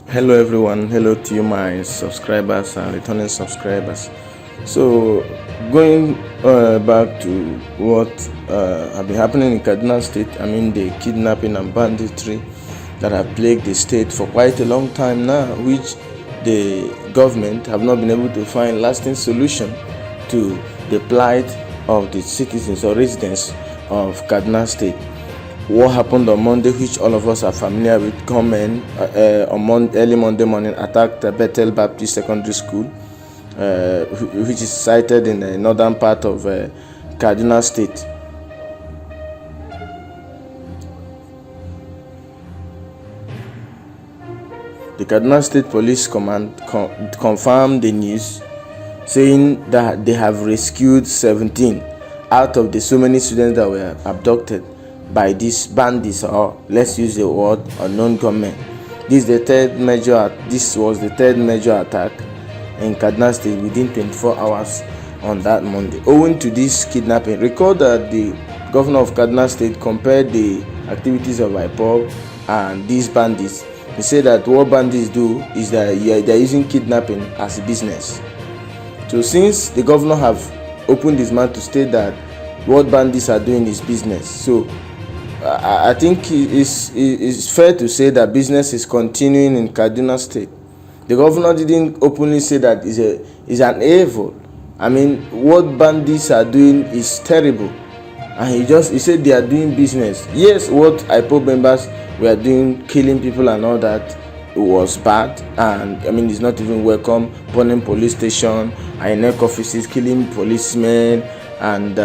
Hello everyone, hello to you my subscribers and returning subscribers. So going back to what have been happening in Kaduna State, the kidnapping and banditry that have plagued the state for quite a long time now, which the government have not been able to find lasting solution to the plight of the citizens or residents of Kaduna State. What happened on Monday, which all of us are familiar with, gunmen early Monday morning attacked Bethel Baptist Secondary School, which is sited in the northern part of Kaduna State. The Kaduna State Police Command confirmed the news, saying that they have rescued 17 out of the so many students that were abducted by these bandits, or let's use the word unknown gunmen. This was the third major attack in Kaduna State within 24 hours on that Monday. Owing to this kidnapping, recall that the governor of Kaduna State compared the activities of IPOB and these bandits. He said that what bandits do is that they're using kidnapping as a business. So since the governor have opened his mouth to state that what bandits are doing is business, so I think it's fair to say that business is continuing in Kaduna State. The governor didn't openly say that is an evil. What bandits are doing is terrible, and he said they are doing business. Yes, what IPOB members were doing, killing people and all that, was bad, and it's not even welcome. Burning police station, INEC offices, killing policemen, and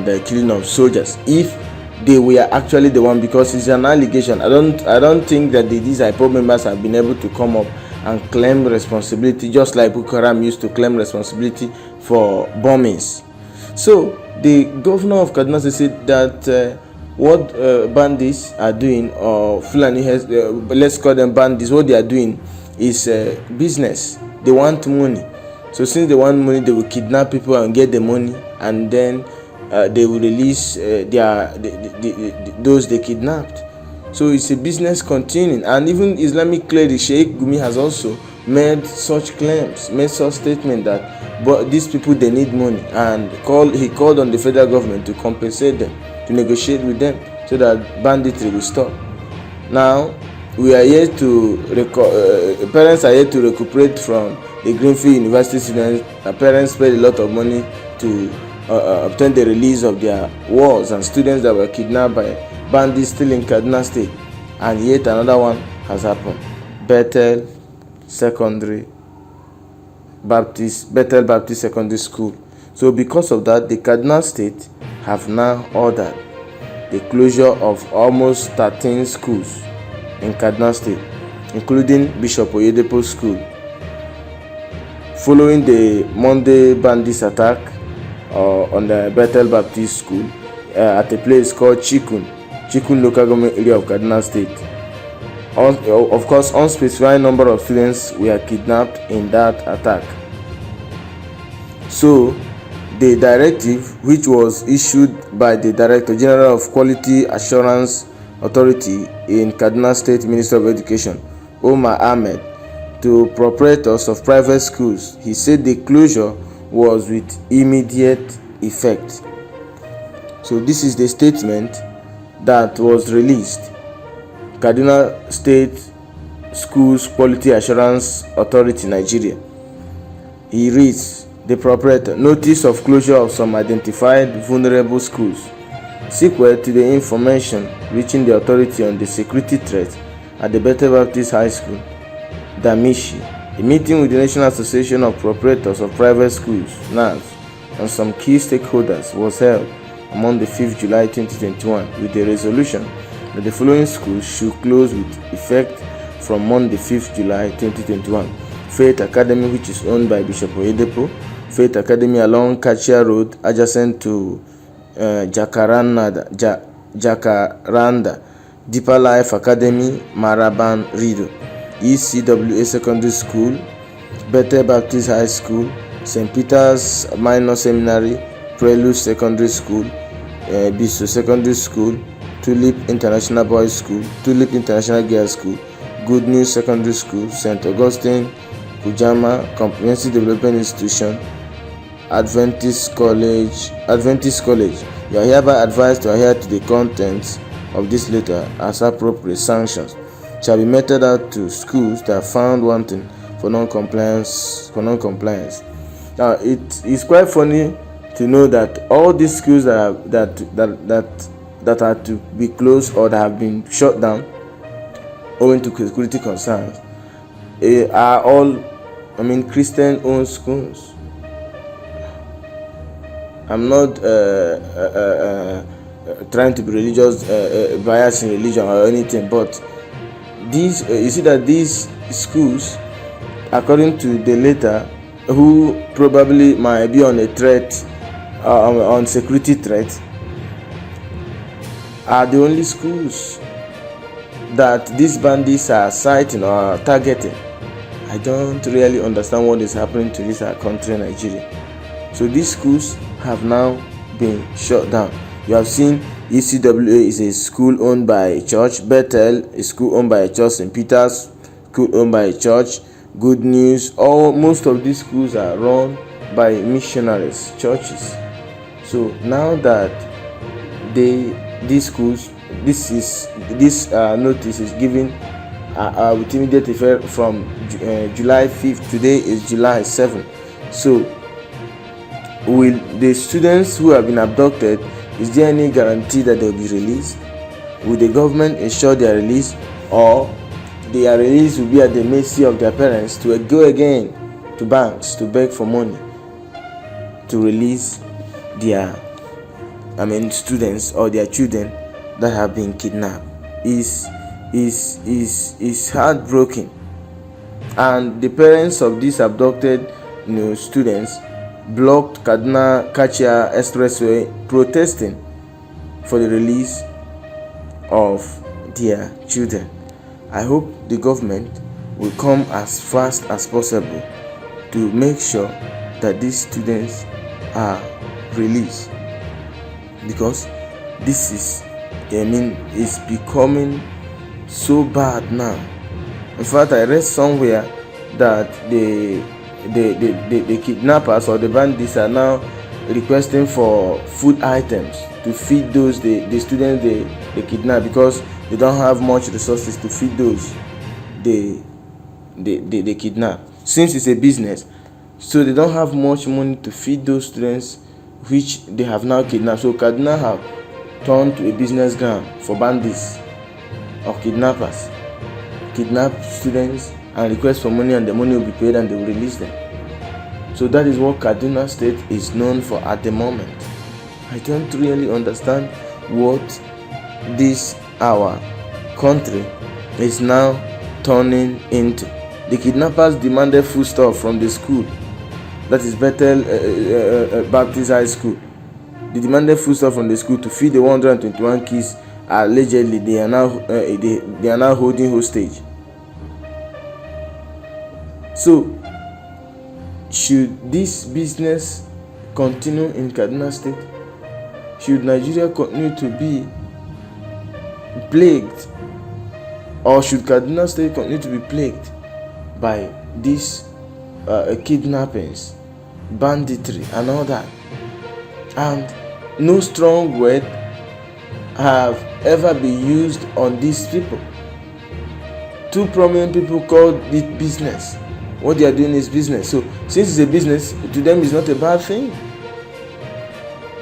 the killing of soldiers, if they were actually the one, because it's an allegation. I don't think that these IPOB members have been able to come up and claim responsibility, just like Boko Haram used to claim responsibility for bombings. So the governor of Kaduna said that what bandits are doing, or Fulani let's call them bandits, what they are doing is business. They want money. So since they want money, they will kidnap people and get the money, and then they will release those they kidnapped. So it's a business continuing. And even Islamic cleric Sheikh Gumi has also made such claims, made such statement that these people, they need money, and he called on the federal government to compensate them, to negotiate with them, so that banditry will stop. Now we are here to parents are here to recuperate from the Greenfield University students. Parents paid a lot of money to obtain the release of their wards and students that were kidnapped by bandits still in Kaduna State. And yet another one has happened. Bethel Baptist Secondary School. So because of that, the Kaduna State have now ordered the closure of almost 13 schools in Kaduna State, including Bishop Oyedepo School, following the Monday bandits attack on the Bethel Baptist School at a place called Chikun local government area of Kaduna State. Of course, unspecified number of students were kidnapped in that attack. So the directive, which was issued by the Director General of Quality Assurance Authority in Kaduna State Ministry of Education, Omar Ahmed, to proprietors of private schools, he said the closure was with immediate effect. So this is the statement that was released. Kaduna State Schools Quality Assurance Authority, Nigeria. He reads: the proprietor, notice of closure of some identified vulnerable schools. Sequel to the information reaching the authority on the security threat at the Bethel Baptist High School, Damishi, a meeting with the National Association of Proprietors of Private Schools, NAS, and some key stakeholders was held on Monday, 5th July 2021, with the resolution that the following schools should close with effect from Monday, 5th July 2021. Faith Academy, which is owned by Bishop Oyedepo; Faith Academy along Kachia Road, adjacent to Jacaranda; Deeper Life Academy, Maraban, Rido; ECWA Secondary School, Bethel Baptist High School, St. Peter's Minor Seminary, Prelude Secondary School, Biso Secondary School, Tulip International Boys School, Tulip International Girls School, Good News Secondary School, St. Augustine, Kujama Comprehensive Development Institution, Adventist College. You are hereby advised to adhere to the contents of this letter as appropriate. Sanctions shall be meted out to schools that are found wanting for non-compliance. Now, it is quite funny to know that all these schools that are to be closed or that have been shut down owing to security concerns are all, Christian-owned schools. I'm not trying to be religious, biased in religion or anything, but these, you see that these schools, according to the letter, who probably might be on a threat, on security threat, are the only schools that these bandits are citing or targeting. I don't really understand what is happening to this country, Nigeria. So these schools have now been shut down. You have seen ECWA is a school owned by a church. Bethel is a school owned by a church. St. Peter's school owned by a church. Good News. Most of these schools are run by missionaries, churches. So now that these schools, this notice is given with immediate effect from July 5th. Today is July 7th. So will the students who have been abducted, is there any guarantee that they will be released? Will the government ensure their release, or their release will be at the mercy of their parents to go again to banks to beg for money to release their students or their children that have been kidnapped? Is heartbroken. And the parents of these abducted students blocked Kaduna-Kachia Expressway protesting for the release of their children. I hope the government will come as fast as possible to make sure that these students are released, because this is, it's becoming so bad now. In fact, I read somewhere that the kidnappers or the bandits are now requesting for food items to feed those the students they kidnap, because they don't have much resources to feed those they kidnap. Since it's a business, so they don't have much money to feed those students which they have now kidnapped. So Kaduna have turned to a business ground for bandits or kidnappers. Kidnap students and request for money, and the money will be paid and they will release them. So that is what Kaduna State is known for at the moment. I don't really understand what this our country is now turning into. The kidnappers demanded foodstuff from the school, that is Bethel Baptist High School. They demanded foodstuff from the school to feed the 121 kids. Allegedly, they are now holding hostage. So, should this business continue in Kaduna State? Should Nigeria continue to be plagued, or should Kaduna State continue to be plagued by these kidnappings, banditry, and all that? And no strong word have ever been used on these people. Two prominent people called it business. What they are doing is business. So since it's a business, to them it's not a bad thing.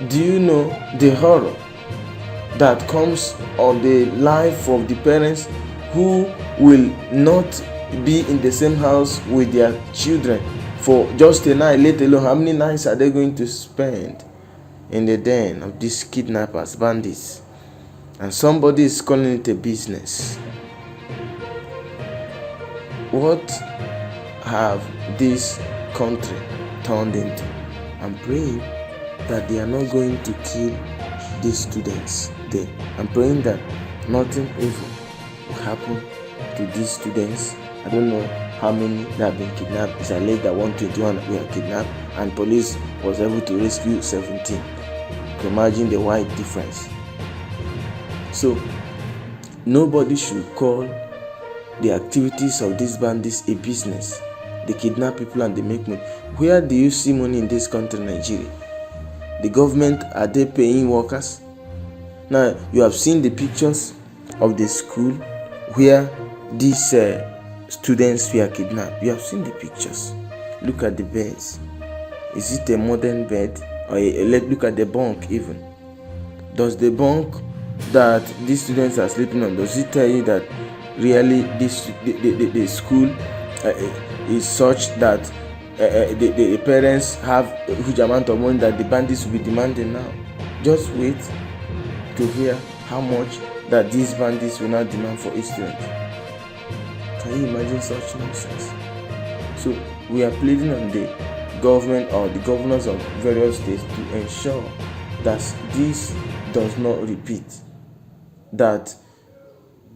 Do you know the horror that comes of the life of the parents who will not be in the same house with their children for just a night, let alone how many nights are they going to spend in the den of these kidnappers, bandits? And somebody is calling it a business. What have this country turned into? I'm praying that they are not going to kill these students there. I'm praying that nothing evil will happen to these students. I don't know how many that have been kidnapped. It's alleged that 121 were kidnapped, and police was able to rescue 17. You can imagine the wide difference. So nobody should call the activities of these bandits a business. They kidnap people and they make money. Where do you see money in this country, Nigeria? The government, are they paying workers? Now, you have seen the pictures of the school where these students were kidnapped. You have seen the pictures. Look at the beds. Is it a modern bed? Or look at the bunk even. Does the bunk that these students are sleeping on, does it tell you that really the school is such that the parents have a huge amount of money that the bandits will be demanding now? Just wait to hear how much that these bandits will now demand for each student. Can you imagine such nonsense? So we are pleading on the government or the governors of various states to ensure that this does not repeat, that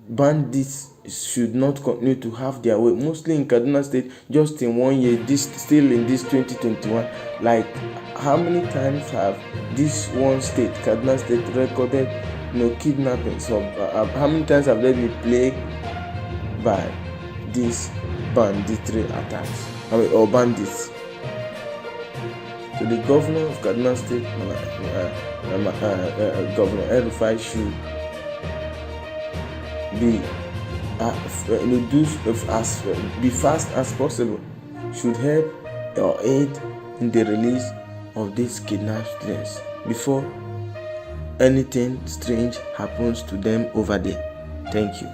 bandits should not continue to have their way, mostly in Kaduna State. Just in 1 year, still in this 2021, like how many times have this one state, Kaduna State, recorded kidnappings? Or how many times have they been plagued by these banditry attacks or bandits? So the governor of Kaduna State, Governor El-Rufai, should be fast as possible, should help or aid in the release of these kidnapped students before anything strange happens to them over there. Thank you.